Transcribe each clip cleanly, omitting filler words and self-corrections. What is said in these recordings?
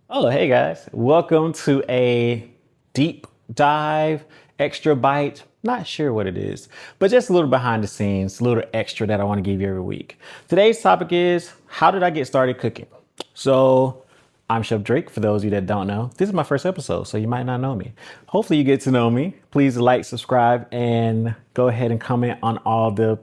Oh, hey guys. Welcome to a deep dive, extra bite. Not sure what it is, but just a little behind the scenes, a little extra that I want to give you every week. Today's topic is how did I get started cooking? So, I'm Chef Drake. For those of you that don't know, this is my first episode, so you might not know me. Hopefully, you get to know me. Please like, subscribe, and go ahead and comment on all the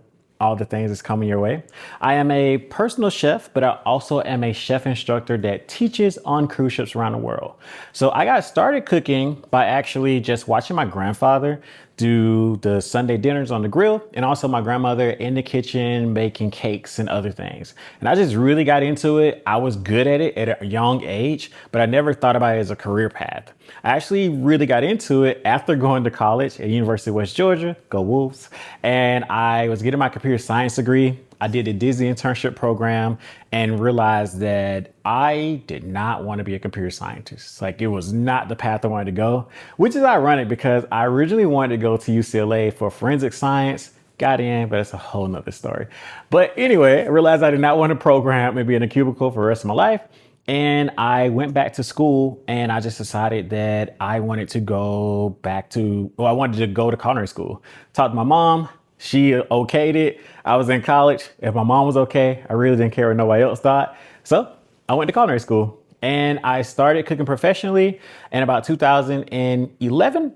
things that's coming your way. I am a personal chef, but I also am a chef instructor that teaches on cruise ships around the world. So I got started cooking by actually just watching my grandfather do the Sunday dinners on the grill, and also my grandmother in the kitchen making cakes and other things. And I just really got into it. I was good at it at a young age, but I never thought about it as a career path. I actually really got into it after going to college at University of West Georgia, go Wolves, and I was getting my computer science degree. I did a Disney internship program and realized that I did not want to be a computer scientist. Like it was not the path I wanted to go, which is ironic because I originally wanted to go to UCLA for forensic science. Got in, but it's a whole nother story. But anyway, I realized I did not want to program and be in a cubicle for the rest of my life. And I went back to school and I just decided that I wanted to go back to, well, I wanted to go to culinary school. Talked to my mom. She okayed it. I was in college. If my mom was okay, I really didn't care what nobody else thought. So I went to culinary school and I started cooking professionally in about 2011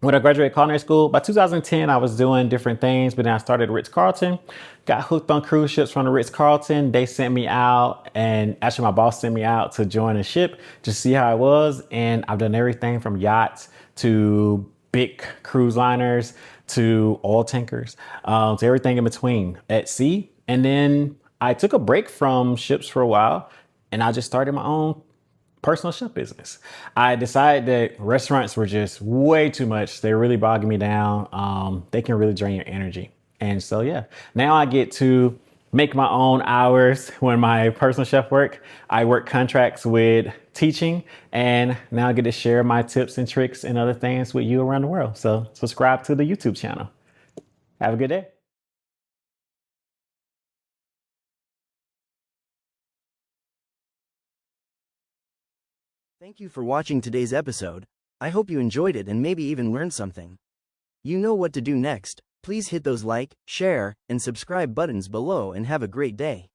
when I graduated culinary school. By 2010, I was doing different things, but then I started Ritz-Carlton, got hooked on cruise ships from the Ritz-Carlton. They sent me out, and actually my boss sent me out to join a ship to see how it was. And I've done everything from yachts to big cruise liners to oil tankers, to everything in between at sea. And then I took a break from ships for a while and I just started my own personal chef business. I decided that restaurants were just way too much. They're really bogging me down. They can really drain your energy. And so, yeah, now I get to make my own hours when my personal chef work. I work contracts with teaching, and now I get to share my tips and tricks and other things with you around the world. So subscribe to the YouTube channel. Have a good day. Thank you for watching today's episode. I hope you enjoyed it and maybe even learned something. You know what to do next. Please hit those like, share, and subscribe buttons below and have a great day.